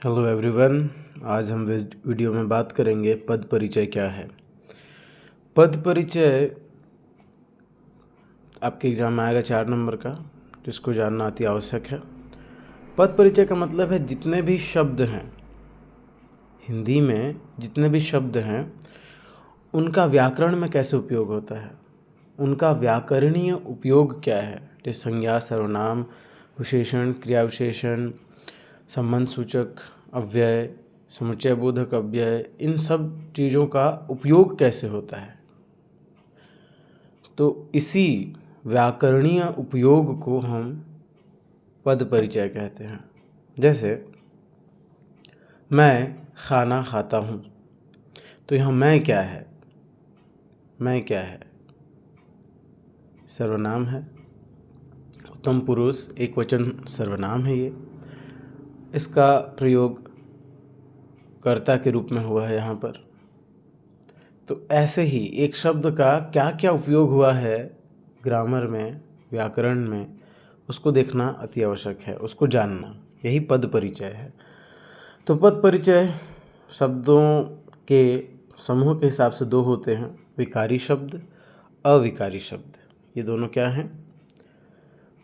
Hello everyone. आज हम video में बात करेंगे पद परिचय क्या है। पद परिचय आपके एग्ज़ाम में आएगा 4 नंबर का, जिसको जानना अति आवश्यक है। पद परिचय का मतलब है जितने भी शब्द हैं हिंदी में, जितने भी शब्द हैं उनका व्याकरण में कैसे उपयोग होता है, उनका व्याकरणीय उपयोग क्या है। जैसे संज्ञा, सर्वनाम, विशेषण, क्रिया विशेषण, संबंध सूचक अव्यय, समुच्चय बोधक अव्यय, इन सब चीज़ों का उपयोग कैसे होता है। तो इसी व्याकरणीय उपयोग को हम पद परिचय कहते हैं। जैसे मैं खाना खाता हूँ, तो यहाँ मैं क्या है? मैं क्या है? सर्वनाम है। उत्तम पुरुष एक वचन सर्वनाम है। ये इसका प्रयोग कर्ता के रूप में हुआ है यहाँ पर। तो ऐसे ही एक शब्द का क्या क्या उपयोग हुआ है ग्रामर में, व्याकरण में, उसको देखना अति आवश्यक है, उसको जानना, यही पद परिचय है। तो पद परिचय शब्दों के समूह के हिसाब से 2 होते हैं, विकारी शब्द, अविकारी शब्द। ये दोनों क्या हैं?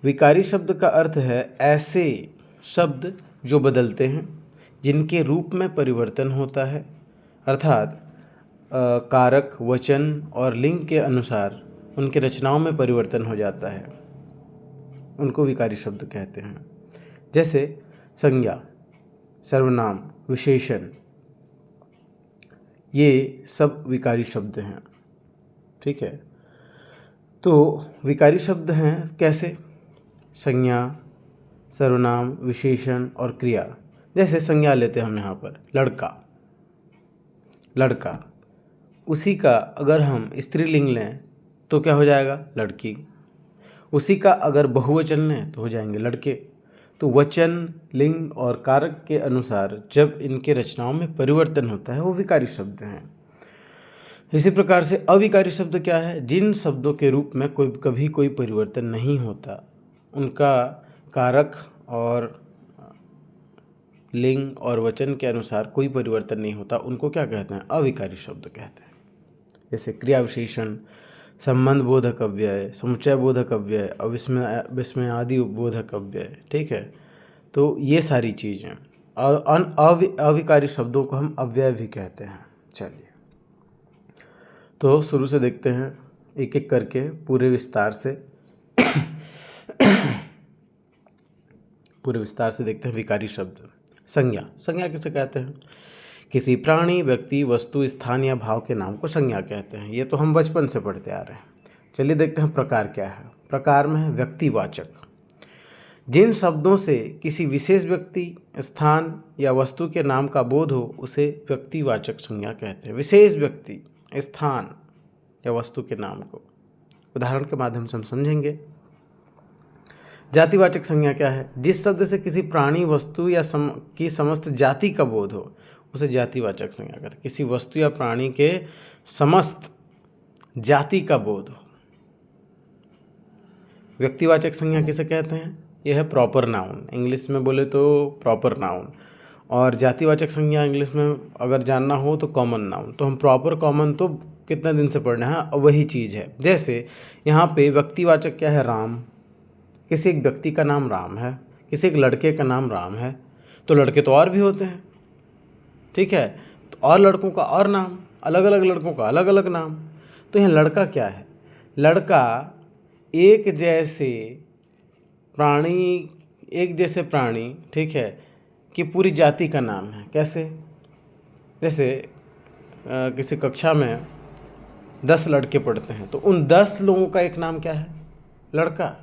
विकारी शब्द का अर्थ है ऐसे शब्द जो बदलते हैं, जिनके रूप में परिवर्तन होता है, अर्थात कारक, वचन और लिंग के अनुसार उनके रचनाओं में परिवर्तन हो जाता है, उनको विकारी शब्द कहते हैं। जैसे संज्ञा, सर्वनाम, विशेषण, ये सब विकारी शब्द हैं। ठीक है। तो विकारी शब्द हैं कैसे? संज्ञा, सर्वनाम, विशेषण और क्रिया। जैसे संज्ञा लेते हैं हम यहाँ पर, लड़का, लड़का, उसी का अगर हम स्त्रीलिंग लें तो क्या हो जाएगा? लड़की। उसी का अगर बहुवचन लें तो हो जाएंगे लड़के। तो वचन, लिंग और कारक के अनुसार जब इनके रचनाओं में परिवर्तन होता है वो विकारी शब्द हैं। इसी प्रकार से अविकारी शब्द क्या है? जिन शब्दों के रूप में कभी कोई परिवर्तन नहीं होता, उनका कारक और लिंग और वचन के अनुसार कोई परिवर्तन नहीं होता, उनको क्या कहते हैं? अविकारी शब्द कहते हैं। जैसे क्रिया विशेषण, संबंध बोधक अव्यय, समुच्चय बोधक अव्यय, विस्मय आदि बोधक अव्यय। ठीक है। तो ये सारी चीज़ें, और अविकारी शब्दों को हम अव्यय भी कहते हैं। चलिए, तो शुरू से देखते हैं एक एक करके पूरे विस्तार से देखते हैं विकारी शब्द। संज्ञा, संज्ञा किसे कहते हैं? किसी प्राणी, व्यक्ति, वस्तु, स्थान या भाव के नाम को संज्ञा कहते हैं। ये तो हम बचपन से पढ़ते आ रहे हैं। चलिए देखते हैं प्रकार क्या है। प्रकार में है व्यक्तिवाचक। जिन शब्दों से किसी विशेष व्यक्ति, स्थान या वस्तु के नाम का बोध हो उसे व्यक्तिवाचक संज्ञा कहते हैं। विशेष व्यक्ति, स्थान या वस्तु के नाम को उदाहरण के माध्यम से हम समझेंगे। जातिवाचक संज्ञा क्या है? जिस शब्द से किसी प्राणी, वस्तु या की समस्त जाति का बोध हो उसे जातिवाचक संज्ञा कहते हैं। किसी वस्तु या प्राणी के समस्त जाति का बोध हो। व्यक्तिवाचक संज्ञा किसे कहते हैं? यह है प्रॉपर नाउन, इंग्लिश में बोले तो प्रॉपर नाउन। और जातिवाचक संज्ञा इंग्लिश में अगर जानना हो तो कॉमन नाउन। तो हम प्रॉपर कॉमन तो कितने दिन से पढ़ना है, वही चीज़ है। जैसे यहाँ पे व्यक्तिवाचक क्या है? राम। किसी एक व्यक्ति का नाम राम है, किसी एक लड़के का नाम राम है। तो लड़के तो और भी होते हैं, ठीक है, तो और लड़कों का और नाम, अलग अलग लड़कों का अलग अलग नाम। तो यहाँ लड़का क्या है? लड़का एक जैसे प्राणी, ठीक है, कि पूरी जाति का नाम है। कैसे? जैसे किसी कक्षा में 10 लड़के पढ़ते हैं, तो उन 10 लोगों का एक नाम क्या है? लड़का।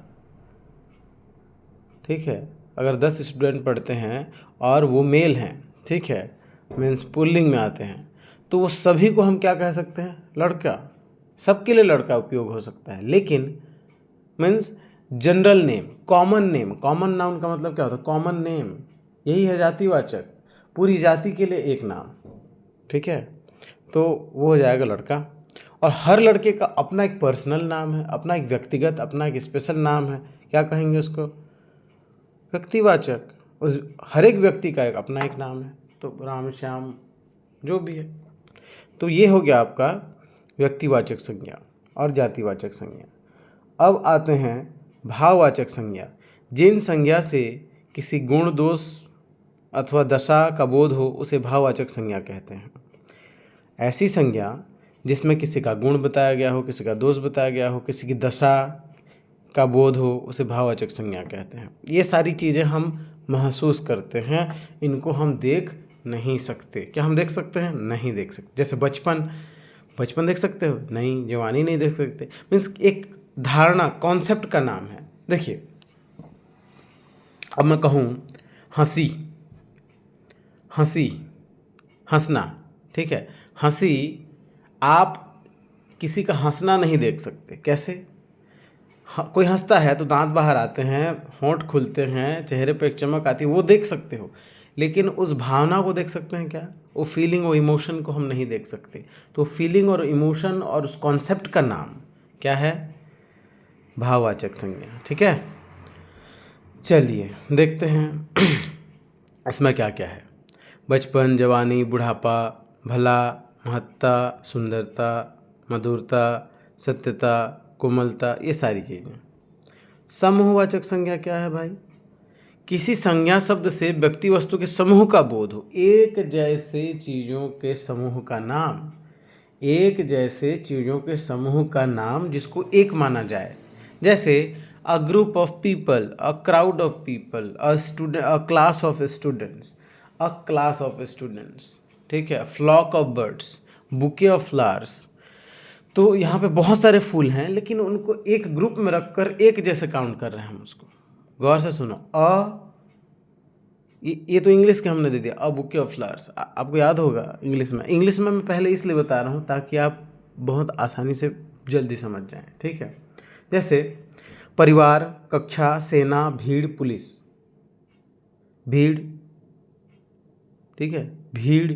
ठीक है। अगर 10 स्टूडेंट पढ़ते हैं और वो मेल हैं, ठीक है, मीन्स पुल्लिंग में आते हैं, तो वो सभी को हम क्या कह सकते हैं? लड़का। सबके लिए लड़का उपयोग हो सकता है, लेकिन means general name, common name, common noun का मतलब क्या होता है? कॉमन नेम, यही है जातिवाचक, पूरी जाति के लिए एक नाम। ठीक है। तो वो हो जाएगा लड़का। और हर लड़के का अपना एक पर्सनल नाम है, अपना एक व्यक्तिगत, अपना एक स्पेशल नाम है। क्या कहेंगे उसको? व्यक्तिवाचक। उस हर एक व्यक्ति का अपना एक नाम है, तो राम श्याम जो भी है। तो ये हो गया आपका व्यक्तिवाचक संज्ञा और जातिवाचक संज्ञा। अब आते हैं भाववाचक संज्ञा। जिन संज्ञा से किसी गुण दोष अथवा दशा का बोध हो उसे भाववाचक संज्ञा कहते हैं। ऐसी संज्ञा जिसमें किसी का गुण बताया गया हो, किसी का दोष बताया गया हो, किसी की दशा का बोध हो, उसे भाववाचक संज्ञा कहते हैं। ये सारी चीज़ें हम महसूस करते हैं, इनको हम देख नहीं सकते। क्या हम देख सकते हैं? नहीं देख सकते। जैसे बचपन देख सकते हो? नहीं। जवानी नहीं देख सकते। मीन्स एक धारणा, कॉन्सेप्ट का नाम है। देखिए, अब मैं कहूँ हंसी, हंसना, ठीक है। हंसी, आप किसी का हंसना नहीं देख सकते। कैसे? कोई हंसता है तो दांत बाहर आते हैं, होंठ खुलते हैं, चेहरे पे एक चमक आती है, वो देख सकते हो। लेकिन उस भावना को देख सकते हैं क्या? वो फीलिंग और इमोशन को हम नहीं देख सकते। तो फीलिंग और इमोशन और उस कॉन्सेप्ट का नाम क्या है? भाववाचक संज्ञा। ठीक है, चलिए देखते हैं इसमें क्या क्या है। बचपन, जवानी, बुढ़ापा, भला, महत्ता, सुंदरता, मधुरता, सत्यता, कोमलता, ये सारी चीज़ें। समूहवाचक संज्ञा क्या है भाई? किसी संज्ञा शब्द से व्यक्ति वस्तु के समूह का बोध हो। एक जैसे चीज़ों के समूह का नाम, एक जैसे चीज़ों के समूह का नाम जिसको एक माना जाए। जैसे a group of people, a crowd of people, a class of students, a class of students, ठीक है। Flock of birds, bouquet of flowers. तो यहाँ पे बहुत सारे फूल हैं, लेकिन उनको एक ग्रुप में रखकर एक जैसे काउंट कर रहे हैं हम उसको। गौर से सुनो। ये तो इंग्लिश के हमने दे दिया, अ बुके ऑफ फ्लावर्स। आपको याद होगा इंग्लिश में मैं पहले इसलिए बता रहा हूँ ताकि आप बहुत आसानी से जल्दी समझ जाएं, ठीक है। जैसे परिवार, कक्षा, सेना, भीड़, पुलिस। भीड़, ठीक है, भीड़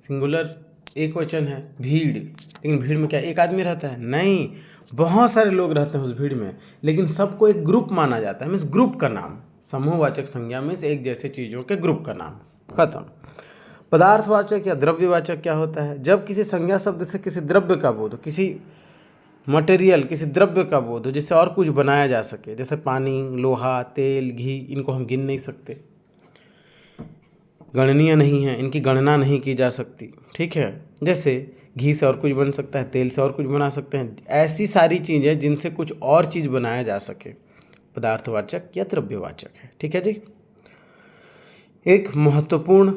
सिंगुलर, एक वचन है भीड़। लेकिन भीड़ में क्या एक आदमी रहता है? नहीं, बहुत सारे लोग रहते हैं उस भीड़ में, लेकिन सबको एक ग्रुप माना जाता है। मीन्स ग्रुप का नाम। समूहवाचक संज्ञा मीन्स एक जैसे चीज़ों के ग्रुप का नाम। खत्म। पदार्थवाचक या द्रव्यवाचक क्या होता है? जब किसी संज्ञा शब्द से किसी द्रव्य का बोध हो, किसी मटेरियल, किसी द्रव्य का बोध हो जिससे और कुछ बनाया जा सके। जैसे पानी, लोहा, तेल, घी, इनको हम गिन नहीं सकते, गणनीय नहीं है, इनकी गणना नहीं की जा सकती, ठीक है। जैसे घी से और कुछ बन सकता है, तेल से और कुछ बना सकते हैं। ऐसी सारी चीज़ें जिनसे कुछ और चीज़ बनाया जा सके, पदार्थवाचक या द्रव्यवाचक है, ठीक है जी। एक महत्वपूर्ण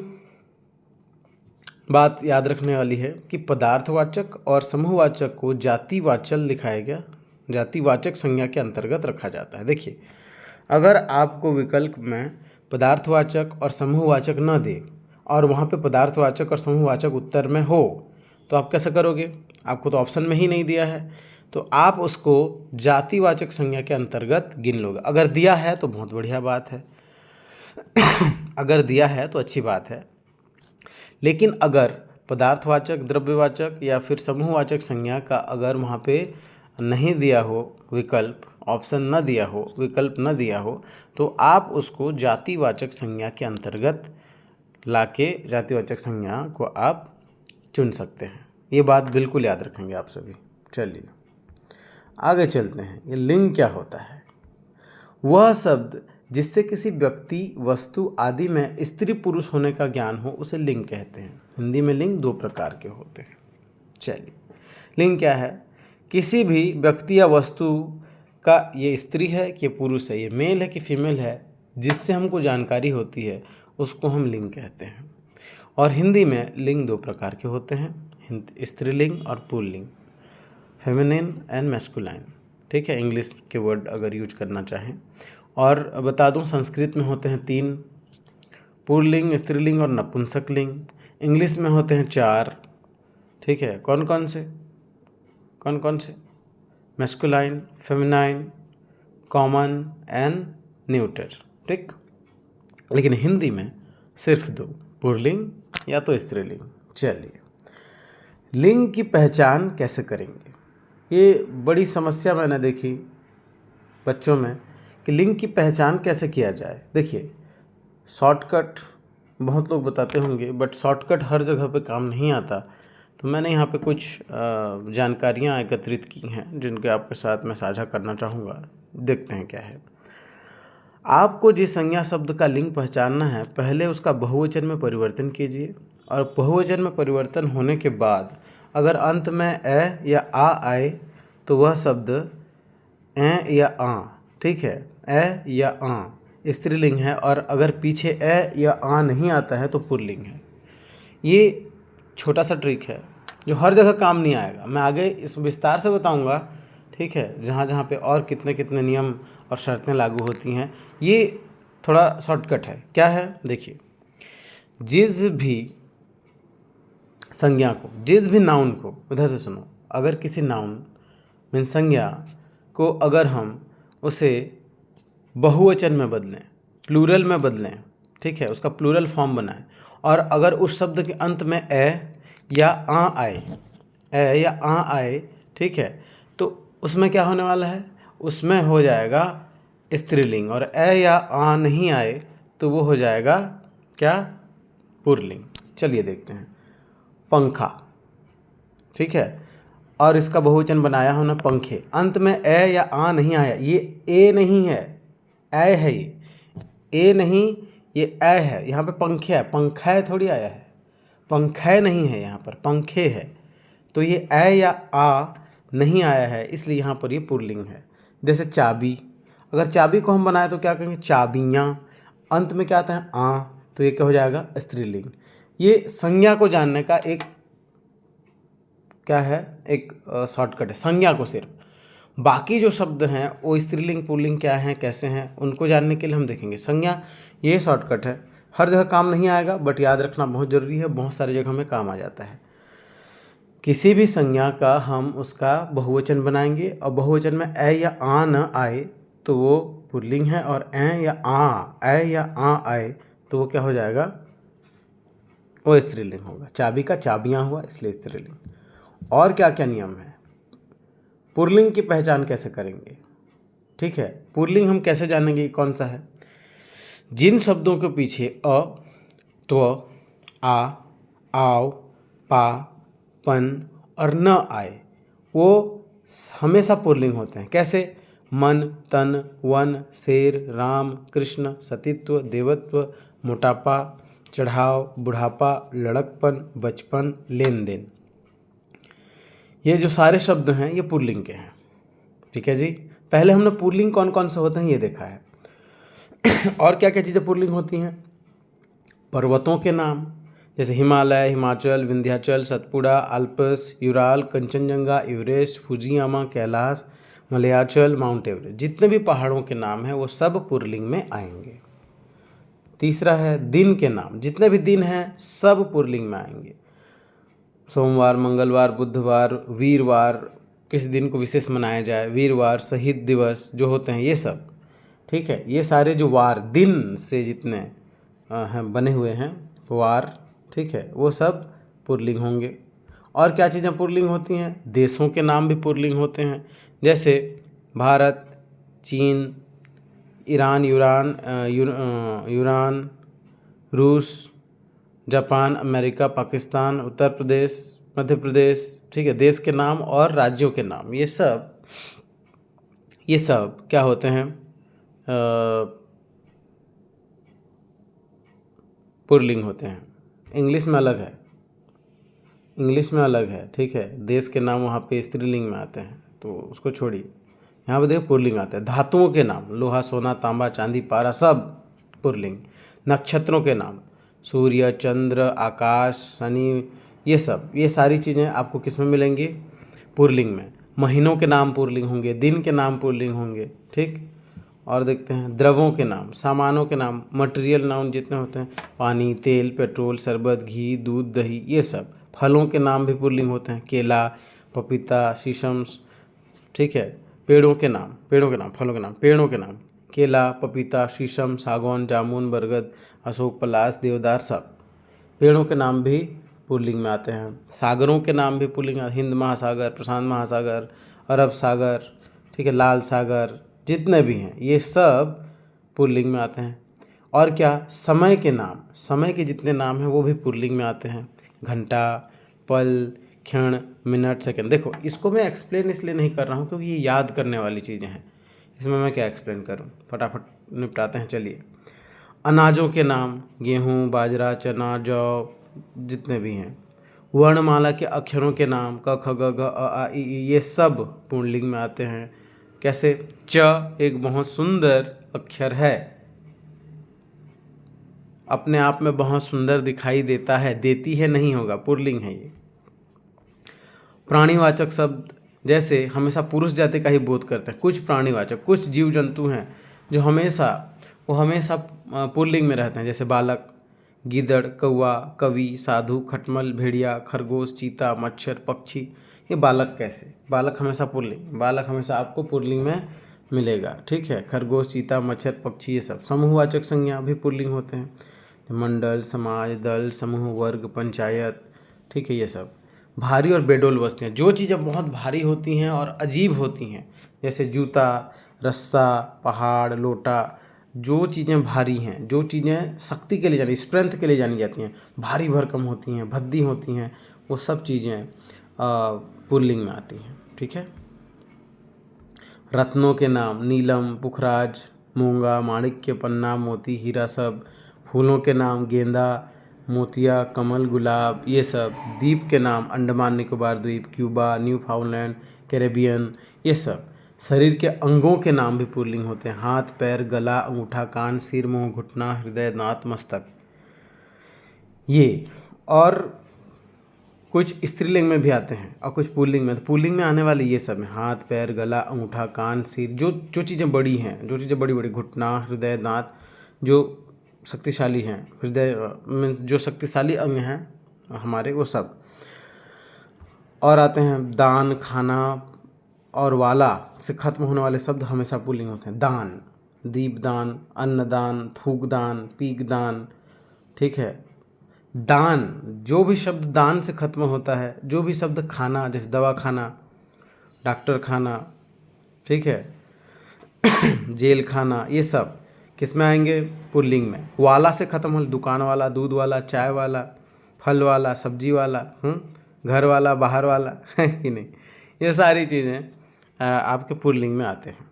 बात याद रखने वाली है कि पदार्थवाचक और समूहवाचक को जातिवाचक लिखाया गया, जातिवाचक संज्ञा के अंतर्गत रखा जाता है। देखिए, अगर आपको विकल्प में पदार्थवाचक और समूहवाचक न दे और वहाँ पे पदार्थवाचक और समूहवाचक उत्तर में हो, तो आप कैसे करोगे? आपको तो ऑप्शन में ही नहीं दिया है, तो आप उसको जातिवाचक संज्ञा के अंतर्गत गिन लोगे। अगर दिया है तो बहुत बढ़िया बात है अगर दिया है तो अच्छी बात है। लेकिन अगर पदार्थवाचक, द्रव्यवाचक या फिर समूहवाचक संज्ञा का अगर वहाँ पे नहीं दिया हो विकल्प, ऑप्शन न दिया हो, विकल्प न दिया हो, तो आप उसको जातिवाचक संज्ञा के अंतर्गत लाके जातिवाचक संज्ञा को आप चुन सकते हैं। ये बात बिल्कुल याद रखेंगे आप सभी। चलिए आगे चलते हैं। ये लिंग क्या होता है? वह शब्द जिससे किसी व्यक्ति, वस्तु आदि में स्त्री पुरुष होने का ज्ञान हो उसे लिंग कहते हैं। हिंदी में लिंग दो प्रकार के होते हैं। चलिए, लिंग क्या है? किसी भी व्यक्ति या वस्तु का ये स्त्री है कि पुरुष है, ये मेल है कि फीमेल है, जिससे हमको जानकारी होती है उसको हम लिंग कहते हैं। और हिंदी में लिंग दो प्रकार के होते हैं, स्त्रीलिंग और पुल्लिंग, फेमिनिन एंड मैस्कुलाइन, ठीक है। इंग्लिश के वर्ड अगर यूज करना चाहें। और बता दूं, संस्कृत में होते हैं 3, पुल्लिंग, स्त्रीलिंग और नपुंसकलिंग। इंग्लिश में होते हैं 4, ठीक है। कौन कौन से? Masculine, feminine, common and neuter, ठीक। लेकिन हिंदी में सिर्फ 2, पुल्लिंग या तो स्त्रीलिंग। चलिए, लिंग की पहचान कैसे करेंगे? ये बड़ी समस्या मैंने देखी बच्चों में कि लिंग की पहचान कैसे किया जाए। देखिए, शॉर्टकट बहुत लोग बताते होंगे, बट शॉर्टकट हर जगह पे काम नहीं आता। तो मैंने यहाँ पे कुछ जानकारियाँ एकत्रित की हैं जिनके आपके साथ मैं साझा करना चाहूँगा। देखते हैं क्या है। आपको जिस संज्ञा शब्द का लिंग पहचानना है, पहले उसका बहुवचन में परिवर्तन कीजिए, और बहुवचन में परिवर्तन होने के बाद अगर अंत में ए या आ आए तो वह शब्द ए या आ, ठीक है, ए या आ स्त्रीलिंग है, और अगर पीछे ए या आ नहीं आता है तो पुल्लिंग है। ये छोटा सा ट्रिक है जो हर जगह काम नहीं आएगा, मैं आगे इस विस्तार से बताऊंगा, ठीक है, जहाँ जहाँ पे और कितने कितने नियम और शर्तें लागू होती हैं। ये थोड़ा शॉर्टकट है। क्या है, देखिए, जिस भी संज्ञा को, जिस भी नाउन को, उधर से सुनो, अगर किसी नाउन मीन संज्ञा को अगर हम उसे बहुवचन में बदलें, प्लूरल में बदलें, ठीक है, उसका प्लूरल फॉर्म बनाएं, और अगर उस शब्द के अंत में ए या आ आए, ए या आ आए, ठीक है, तो उसमें क्या होने वाला है, उसमें हो जाएगा स्त्रीलिंग, और ए या आ नहीं आए तो वो हो जाएगा क्या, पुल्लिंग। चलिए देखते हैं, पंखा, ठीक है, और इसका बहुवचन बनाया हमने पंखे, अंत में ए या आ नहीं आया, ये ए नहीं है, ए है, ये ए नहीं, ये ए है, यहाँ पे पंखे है, पंखा थोड़ी आया है, पंखे नहीं है, यहाँ पर पंखे है, तो ये ए या आ नहीं आया है, इसलिए यहाँ पर ये पुल्लिंग है। जैसे चाबी, अगर चाबी को हम बनाए तो क्या कहेंगे, चाबियाँ, अंत में क्या आता है, आ, तो ये क्या हो जाएगा, स्त्रीलिंग। ये संज्ञा को जानने का एक क्या है, एक शॉर्टकट है, संज्ञा को सिर्फ। बाकी जो शब्द हैं वो स्त्रीलिंग पुल्लिंग क्या हैं, कैसे हैं, उनको जानने के लिए हम देखेंगे संज्ञा। ये शॉर्टकट है, हर जगह काम नहीं आएगा, बट याद रखना बहुत ज़रूरी है, बहुत सारी जगह में काम आ जाता है। किसी भी संज्ञा का हम उसका बहुवचन बनाएंगे, और बहुवचन में ए या आ न आए तो वो पुल्लिंग है, और ए या आ आए तो वो क्या हो जाएगा, वो स्त्रीलिंग होगा। चाबी का चाबियाँ हुआ, इसलिए स्त्रीलिंग। और क्या क्या नियम है, पुल्लिंग की पहचान कैसे करेंगे, ठीक है, पुल्लिंग हम कैसे जानेंगे कौन सा है, जिन शब्दों के पीछे अ, त्व, आ, आओ, पा, पन और न आए वो हमेशा पुल्लिंग होते हैं। कैसे, मन, तन, वन, शेर, राम, कृष्ण, सतीत्व, देवत्व, मोटापा, चढ़ाव, बुढ़ापा, लड़कपन, बचपन, लेन देन, ये जो सारे शब्द हैं ये पुल्लिंग के हैं, ठीक है जी। पहले हमने पुल्लिंग कौन कौन से होते हैं ये देखा है। और क्या क्या चीज़ें पुल्लिंग होती हैं, पर्वतों के नाम, जैसे Himalaya, Himachal, Vindhyachal, Satpura, Alps, Ural, Kanchenjunga, Everest, Fujiyama, Kailash, Malayachal, mount Everest, जितने भी पहाड़ों के नाम हैं वो सब पुल्लिंग में आएंगे। तीसरा है दिन के नाम, जितने भी दिन हैं सब पुल्लिंग में आएंगे। सोमवार, मंगलवार, बुधवार, वीरवार, किसी दिन को विशेष मनाया जाए, वीरवार, शहीद दिवस जो होते हैं ये सब, ठीक है, ये सारे जो वार दिन से जितने हैं बने हुए हैं वार, ठीक है, वो सब पुल्लिंग होंगे। और क्या चीज़ें पुल्लिंग होती हैं, देशों के नाम भी पुल्लिंग होते हैं, जैसे भारत, चीन, ईरान, यूरान, रूस, जापान, अमेरिका, पाकिस्तान, उत्तर प्रदेश, मध्य प्रदेश, ठीक है, देश के नाम और राज्यों के नाम, ये सब क्या होते हैं, पुल्लिंग होते हैं। इंग्लिश में अलग है, इंग्लिश में अलग है, ठीक है, देश के नाम वहाँ पे स्त्रीलिंग में आते हैं, तो उसको छोड़िए, यहाँ पे देखो पुल्लिंग आता है। धातुओं के नाम, लोहा, सोना, तांबा, चांदी, पारा, सब पुल्लिंग। नक्षत्रों के नाम, सूर्य, चंद्र, आकाश, शनि, ये सारी चीज़ें आपको किस में मिलेंगी, पुल्लिंग में। महीनों के नाम पुल्लिंग होंगे, दिन के नाम पुल्लिंग होंगे, ठीक। और देखते हैं द्रवों के नाम, सामानों के नाम, मटेरियल नाउन जितने होते हैं, पानी, तेल, पेट्रोल, शरबत, घी, दूध, दही, ये सब। फलों के नाम भी पुल्लिंग होते हैं, केला, पपीता, शीशम, ठीक है। पेड़ों के नाम, फलों के नाम, पेड़ों के नाम, केला, पपीता, शीशम, सागौन, जामुन, बरगद, अशोक, पलाश, देवदार, सब पेड़ों के नाम भी पुल्लिंग में आते हैं। सागरों के नाम भी पुल्लिंग, हिंद महासागर, प्रशांत महासागर, अरब सागर, ठीक है, लाल सागर, जितने भी हैं ये सब पुल्लिंग में आते हैं। और क्या, समय के नाम, समय के जितने नाम हैं वो भी पुल्लिंग में आते हैं। घंटा, पल, क्षण, मिनट, सेकंड। देखो इसको मैं एक्सप्लेन इसलिए नहीं कर रहा हूँ क्योंकि ये याद करने वाली चीज़ें हैं, इसमें मैं क्या एक्सप्लेन करूँ, फटाफट निपटाते हैं। चलिए, अनाजों के नाम, गेहूँ, बाजरा, चना, जौ, जितने भी हैं। वर्णमाला के अक्षरों के नाम, क ख ग घ अ आ इ ई, ये सब पुल्लिंग में आते हैं। कैसे, च एक बहुत सुंदर अक्षर है, अपने आप में बहुत सुंदर दिखाई देता है, देती है नहीं होगा, पुल्लिंग है ये। प्राणीवाचक शब्द, जैसे हमेशा पुरुष जाति का ही बोध करते हैं। कुछ प्राणीवाचक, कुछ जीव जंतु हैं जो हमेशा पुल्लिंग में रहते हैं, जैसे बालक, गीदड़, कौवा, कवि, साधु, खटमल, भेड़िया, खरगोश, चीता, मच्छर, पक्षी। ये बालक कैसे, बालक हमेशा पुल्लिंग, बालक हमेशा आपको पुल्लिंग में मिलेगा। ठीक है, खरगोश, चीता, मच्छर, पक्षी, ये सब। समूहवाचक संज्ञा भी पुल्लिंग होते हैं, मंडल, समाज, दल, समूह, वर्ग, पंचायत। ठीक है, ये सब। भारी और बेडोल वस्तुएं, जो चीज़ें बहुत भारी होती हैं और अजीब होती हैं, जैसे जूता, रस्सा, पहाड़, लोटा। जो चीज़ें भारी हैं, जो चीज़ें शक्ति के लिए जानी, स्ट्रेंथ के लिए जानी जाती हैं, भारी भरकम होती हैं, भद्दी होती हैं, वो सब चीज़ें पुल्लिंग में आती हैं। ठीक है। रत्नों के नाम, नीलम, पुखराज, मूंगा, माणिक्य, पन्ना, मोती, हीरा, सब। फूलों के नाम, गेंदा, मोतिया, कमल, गुलाब, ये सब। द्वीप के नाम, अंडमान निकोबार द्वीप, क्यूबा, न्यू फाउंडलैंड, कैरेबियन, ये सब। शरीर के अंगों के नाम भी पुल्लिंग होते हैं, हाथ, पैर, गला, अंगूठा, कान, सिर, मुंह, घुटना, हृदय, दांत, मस्तक, ये। और कुछ स्त्रीलिंग में भी आते हैं और कुछ पुल्लिंग में। तो पुल्लिंग में आने वाले ये सब हैं, हाथ, पैर, गला, अंगूठा, कान, सिर, जो जो चीज़ें बड़ी हैं, जो चीज़ें बड़ी बड़ी, घुटना, हृदय, दांत, जो शक्तिशाली हैं, हृदय में जो शक्तिशाली अंग हैं हमारे, वो सब। और आते हैं दान, खाना और वाला से खत्म होने वाले शब्द हमेशा पुल्लिंग होते हैं। दान, दीपदान, अन्नदान, थूकदान, पीकदान। ठीक है। दान, जो भी शब्द दान से खत्म होता है, जो भी शब्द खाना, जैसे दवा खाना, डॉक्टर खाना, ठीक है, जेल खाना, ये सब किस में आएंगे, पुल्लिंग में। वाला से खत्म हो, दुकान वाला, दूध वाला, चाय वाला, फल वाला, सब्जी वाला, घर वाला, बाहर वाला, है कि नहीं। ये सारी चीज़ें आपके पुल्लिंग में आते हैं।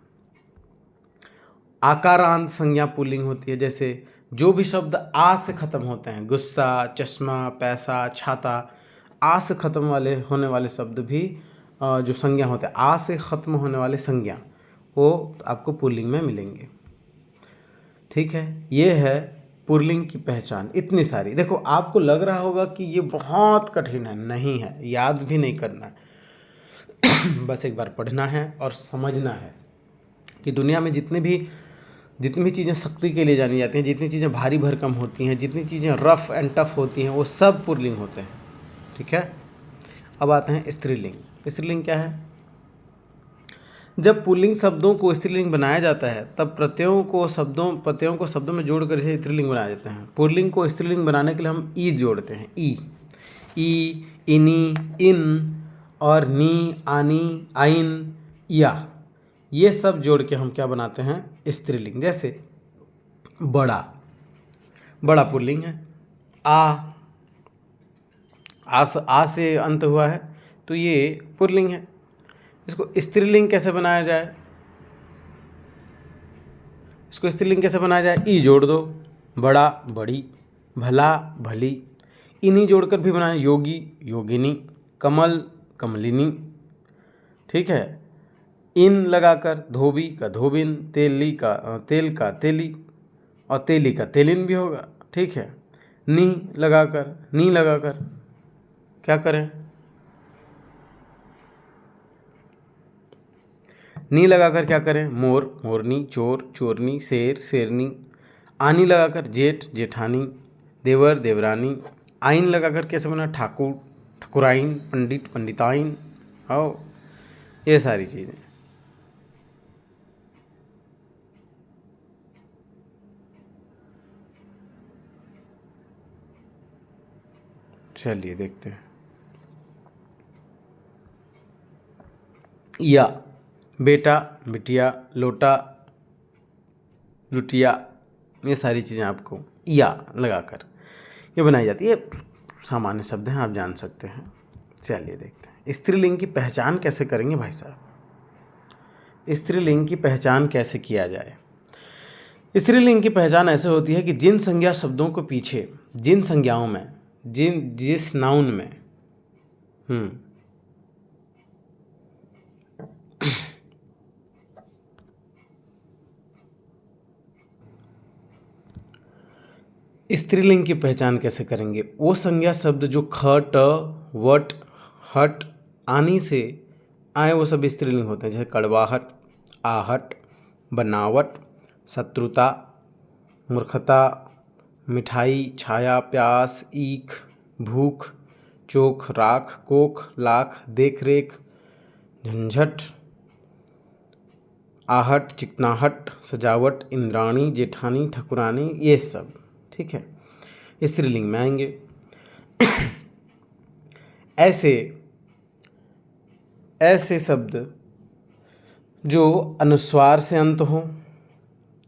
आकारांत संज्ञा पुल्लिंग होती है, जैसे जो भी शब्द आ से खत्म होते हैं, गुस्सा, चश्मा, पैसा, छाता, आ से खत्म वाले होने वाले शब्द भी जो संज्ञा होते हैं, आ से खत्म होने वाले संज्ञा, वो आपको पुल्लिंग में मिलेंगे। ठीक है, ये है पुल्लिंग की पहचान। इतनी सारी, देखो आपको लग रहा होगा कि ये बहुत कठिन है, नहीं है, याद भी नहीं करना है बस एक बार पढ़ना है और समझना है कि दुनिया में जितनी भी चीज़ें शक्ति के लिए जानी जाती हैं, जितनी चीज़ें भारी भरकम होती हैं, जितनी चीज़ें रफ एंड टफ होती हैं, वो सब पुल्लिंग होते हैं। ठीक है। अब आते हैं स्त्रीलिंग। स्त्रीलिंग क्या है, जब पुल्लिंग शब्दों को स्त्रीलिंग बनाया जाता है तब प्रत्ययों को शब्दों में जोड़कर इसे स्त्रीलिंग बनाया जाता है। पुल्लिंग को स्त्रीलिंग बनाने के लिए हम ई जोड़ते हैं, ई, इनी, इन और नी, आनी, आइन, या, ये सब जोड़ के हम क्या बनाते हैं, स्त्रीलिंग। जैसे बड़ा, बड़ा पुल्लिंग है। आ से अंत हुआ है तो ये पुल्लिंग है। इसको स्त्रीलिंग कैसे बनाया जाए, ई जोड़ दो, बड़ा, बड़ी, भला, भली। इन्हीं जोड़कर भी बनाए, योगी, योगिनी, कमल, कमलिनी। ठीक है। इन लगाकर धोबी का धोबिन, तेल का तेली, और तेली का तेलिन भी होगा। ठीक है। नी लगाकर क्या करें, नी लगाकर क्या करें, मोर, मोरनी, चोर, चोरनी, शेर, शेरनी। आनी लगाकर जेठ, जेठानी, देवर, देवरानी। आइन लगाकर कैसे बना, ठाकुर, ठकुराइन, पंडित, पंडिताइन। आओ, ये सारी चीज़ें। चलिए देखते हैं। या, बेटा, बिटिया, लोटा, लुटिया, ये सारी चीज़ें आपको या लगाकर ये बनाई जाती है। सामान्य शब्द हैं, आप जान सकते हैं। चलिए देखते हैं स्त्रीलिंग की पहचान कैसे करेंगे भाई साहब। स्त्रीलिंग की पहचान कैसे किया जाए। स्त्रीलिंग की पहचान ऐसे होती है कि जिन संज्ञा शब्दों को पीछे, जिन संज्ञाओं में, जिस नाउन में स्त्रीलिंग की पहचान कैसे करेंगे। वो संज्ञा शब्द जो ख, ट, वट, हट, आनी से आए वो सब स्त्रीलिंग होते हैं। जैसे कड़वाहट, आहट, बनावट, शत्रुता, मूर्खता, मिठाई, छाया, प्यास, ईख, भूख, चोख, राख, कोख, लाख, देख रेख, झंझट, आहट, चिकनाहट, सजावट, इंद्राणी, जेठानी, ठकुरानी, ये सब ठीक है स्त्रीलिंग में आएंगे। ऐसे शब्द जो अनुस्वार से अंत हो,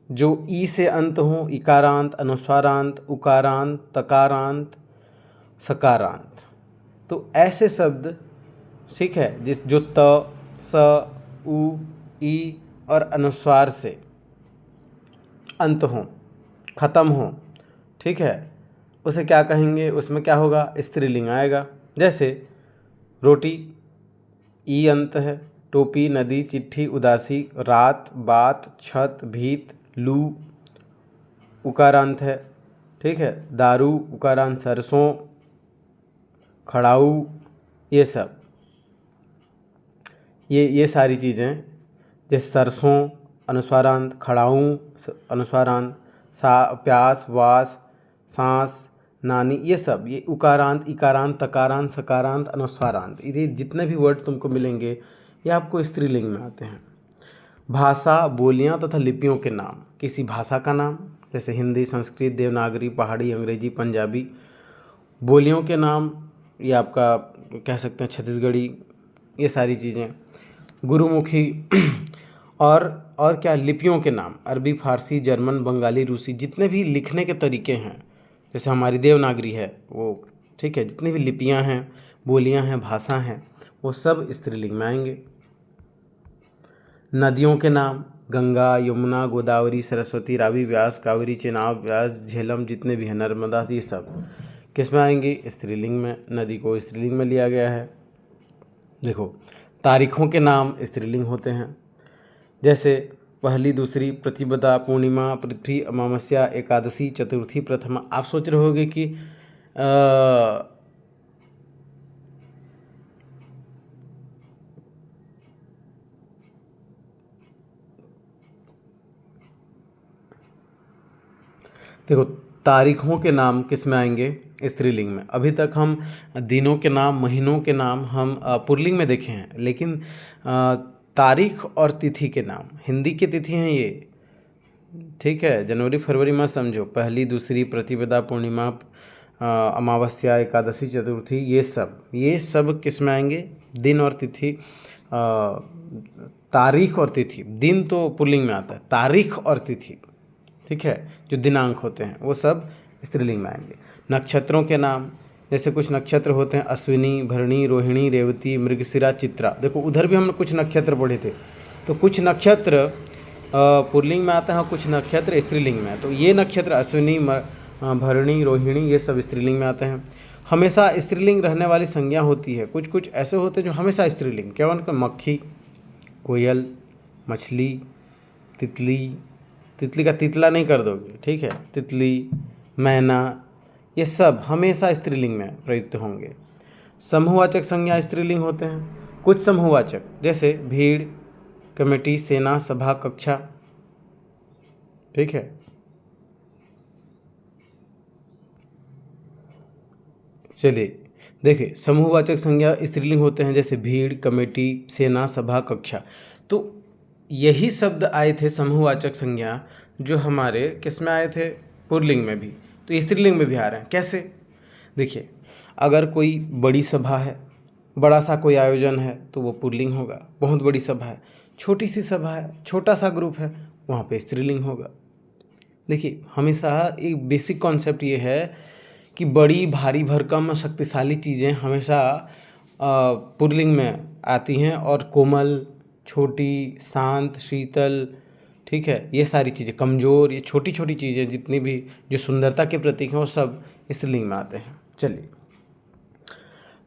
जो ई से अंत हो, इकारांत, अनुस्वारांत, उकारांत, तकारांत, सकारांत, तो ऐसे शब्द ठीक है जो त, स, उ, ई और अनुस्वार से अंत हो, ख़त्म हो, ठीक है, उसे क्या कहेंगे। उसमें क्या होगा, स्त्रीलिंग आएगा। जैसे रोटी, ई अंत है, टोपी, नदी, चिट्ठी, उदासी, रात, बात, छत, भीत, लू, उकारांत है, ठीक है, दारू, उकारांत, सरसों, खड़ाऊ, ये सब ये सारी चीज़ें। जैसे सरसों अनुस्वारांत, खड़ाऊ अनुस्वारांत, प्यास, वास, सांस, नानी, ये सब ये उकारांत, इकारांत, तकारांत, सकारांत, अनुस्वारांत, ये जितने भी वर्ड तुमको मिलेंगे ये आपको स्त्रीलिंग में आते हैं। भाषा, बोलियां तथा लिपियों के नाम, किसी भाषा का नाम जैसे हिंदी, संस्कृत, देवनागरी, पहाड़ी, अंग्रेजी, पंजाबी। बोलियों के नाम ये आपका कह सकते हैं छत्तीसगढ़ी, ये सारी चीज़ें। गुरुमुखी और क्या, लिपियों के नाम, अरबी, फारसी, जर्मन, बंगाली, रूसी, जितने भी लिखने के तरीके हैं, जैसे हमारी देवनागरी है वो, ठीक है, जितनी भी लिपियां हैं, बोलियां हैं, भाषा हैं, वो सब स्त्रीलिंग में आएंगे। नदियों के नाम, गंगा, यमुना, गोदावरी, सरस्वती, रावी, व्यास, कावेरी, चेनाब, व्यास, झेलम, जितने भी हैं, नर्मदा, ये सब किस में आएंगी, स्त्रीलिंग में। नदी को स्त्रीलिंग में लिया गया है। देखो तारीखों के नाम स्त्रीलिंग होते हैं। जैसे पहली, दूसरी, प्रतिपदा, पूर्णिमा, पृथ्वी, अमावस्या, एकादशी, चतुर्थी, प्रथमा। आप सोच रहे होगे कि देखो तारीखों के नाम किस में आएंगे, स्त्रीलिंग में। अभी तक हम दिनों के नाम, महीनों के नाम हम पुल्लिंग में देखे हैं, लेकिन तारीख और तिथि के नाम, हिंदी की तिथि हैं ये, ठीक है, जनवरी, फरवरी मत समझो। पहली, दूसरी, प्रतिपदा, पूर्णिमा, अमावस्या, एकादशी, चतुर्थी, ये सब किस में आएंगे, दिन और तिथि। तारीख और तिथि, दिन तो पुल्लिंग में आता है, तारीख और तिथि, ठीक है, जो दिनांक होते हैं वो सब स्त्रीलिंग में आएंगे। नक्षत्रों के नाम, जैसे कुछ नक्षत्र होते हैं अश्विनी, भरणी, रोहिणी, रेवती, मृगशिरा, चित्रा। देखो उधर भी हमने कुछ नक्षत्र पढ़े थे, तो कुछ नक्षत्र पुल्लिंग में आता है और कुछ नक्षत्र स्त्रीलिंग में है। तो ये नक्षत्र अश्विनी, भरणी, रोहिणी, ये सब स्त्रीलिंग में आते हैं। हमेशा स्त्रीलिंग रहने वाली संज्ञा होती है। कुछ कुछ ऐसे होते हैं जो हमेशा स्त्रीलिंग, क्या उनका, मक्खी, कोयल, मछली, तितली, तितली का तितला नहीं कर दोगे, ठीक है, तितली, मैना, ये सब हमेशा स्त्रीलिंग में प्रयुक्त होंगे। समूहवाचक संज्ञा स्त्रीलिंग होते हैं। कुछ समूहवाचक जैसे भीड़, कमेटी, सेना, सभा, कक्षा, ठीक है। चलिए देखिए समूहवाचक संज्ञा स्त्रीलिंग होते हैं जैसे भीड़, कमेटी, सेना, सभा, कक्षा। तो यही शब्द आए थे समूहवाचक संज्ञा जो हमारे किस में आए थे, पुल्लिंग में भी, तो स्त्रीलिंग में भी आ रहे हैं। कैसे, देखिए अगर कोई बड़ी सभा है, बड़ा सा कोई आयोजन है तो वो पुल्लिंग होगा। बहुत बड़ी सभा है, छोटी सी सभा है, छोटा सा ग्रुप है, वहाँ पे स्त्रीलिंग होगा। देखिए हमेशा एक बेसिक कॉन्सेप्ट ये है कि बड़ी भारी भरकम शक्तिशाली चीज़ें हमेशा पुल्लिंग में आती हैं और कोमल, छोटी, शांत, शीतल, ठीक है, ये सारी चीज़ें कमज़ोर, ये छोटी छोटी चीज़ें जितनी भी जो सुंदरता के प्रतीक हैं वो सब स्त्रीलिंग में आते हैं। चलिए,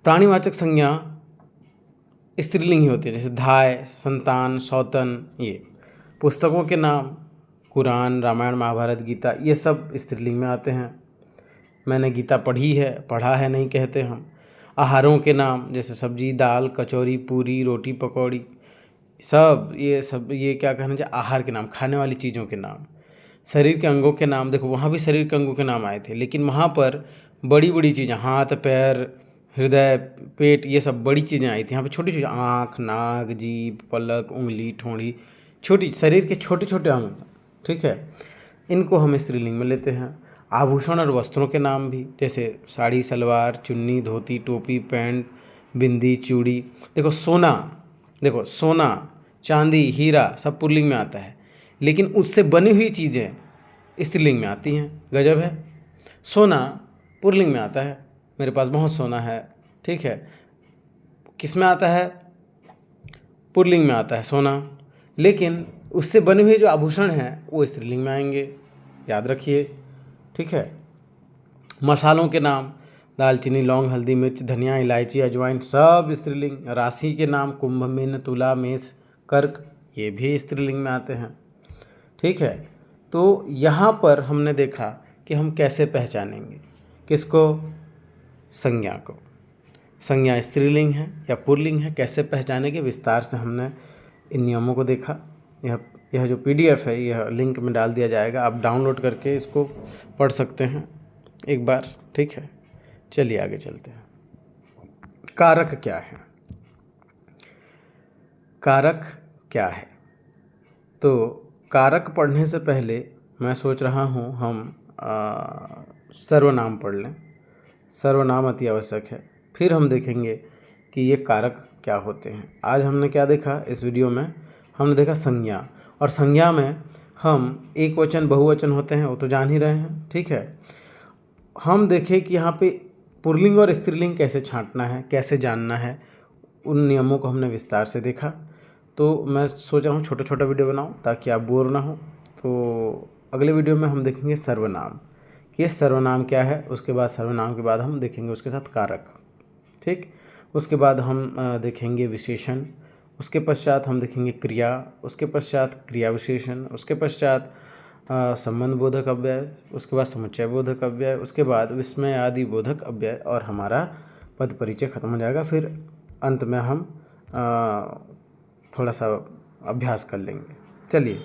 प्राणीवाचक संज्ञा स्त्रीलिंग ही होती है, जैसे धाय, संतान, सौतन। ये पुस्तकों के नाम कुरान, रामायण, महाभारत, गीता, ये सब स्त्रीलिंग में आते हैं। मैंने गीता पढ़ी है, पढ़ा है नहीं कहते हम। आहारों के नाम जैसे सब्जी, दाल, कचौरी, पूरी, रोटी, पकौड़ी, सब ये क्या कहना चाहिए, आहार के नाम, खाने वाली चीज़ों के नाम। शरीर के अंगों के नाम, देखो वहाँ भी शरीर के अंगों के नाम आए थे, लेकिन वहाँ पर बड़ी बड़ी चीज़ें, हाथ, पैर, हृदय, पेट, ये सब बड़ी चीज़ें आई थी। यहाँ पे छोटी छोटी आँख, नाक, जीभ, पलक, उंगली, ठोड़ी, छोटी शरीर के छोटे छोटे अंग, ठीक है, इनको हम स्त्रीलिंग में लेते हैं। आभूषण और वस्त्रों के नाम भी, जैसे साड़ी, सलवार, चुन्नी, धोती, टोपी, पैंट, बिंदी, चूड़ी। देखो सोना, चांदी, हीरा सब पुल्लिंग में आता है, लेकिन उससे बनी हुई चीज़ें स्त्रीलिंग में आती हैं। गजब है। सोना पुल्लिंग में आता है, मेरे पास बहुत सोना है, ठीक है, किस में आता है, पुल्लिंग में आता है सोना, लेकिन उससे बने हुए जो आभूषण हैं वो स्त्रीलिंग में आएंगे, याद रखिए, ठीक है। मसालों के नाम दालचीनी, लौंग, हल्दी, मिर्च, धनिया, इलायची, अजवाइन, सब स्त्रीलिंग। राशि के नाम कुंभ, मीन, तुला, मेष, कर्क, ये भी स्त्रीलिंग में आते हैं, ठीक है। तो यहाँ पर हमने देखा कि हम कैसे पहचानेंगे किसको, संज्ञा को, संज्ञा स्त्रीलिंग है या पुल्लिंग है, कैसे पहचानेंगे, विस्तार से हमने इन नियमों को देखा। यह जो PDF है यह लिंक में डाल दिया जाएगा, आप डाउनलोड करके इसको पढ़ सकते हैं एक बार, ठीक है। चलिए आगे चलते हैं। कारक क्या है, कारक क्या है, तो कारक पढ़ने से पहले मैं सोच रहा हूँ हम सर्वनाम पढ़ लें। सर्वनाम अति आवश्यक है, फिर हम देखेंगे कि ये कारक क्या होते हैं। आज हमने क्या देखा इस वीडियो में, हमने देखा संज्ञा, और संज्ञा में हम एक वचन बहुवचन होते हैं वो तो जान ही रहे हैं, ठीक है। हम देखें कि यहाँ पे पुल्लिंग और स्त्रीलिंग कैसे छांटना है, कैसे जानना है, उन नियमों को हमने विस्तार से देखा। तो मैं सोच रहा हूँ छोटा छोटा वीडियो बनाऊँ ताकि आप बोर ना हो। तो अगले वीडियो में हम देखेंगे सर्वनाम, कि सर्वनाम क्या है, उसके बाद सर्वनाम के बाद हम देखेंगे उसके साथ कारक, ठीक। उसके बाद हम देखेंगे विशेषण, उसके पश्चात हम देखेंगे क्रिया, उसके पश्चात क्रिया विशेषण, उसके पश्चात संबंध बोधक अव्यय, उसके बाद समुच्चय बोधक अव्यय, उसके बाद विस्मय आदि बोधक अव्यय, और हमारा पद परिचय खत्म हो जाएगा। फिर अंत में हम थोड़ा सा अभ्यास कर लेंगे। चलिए।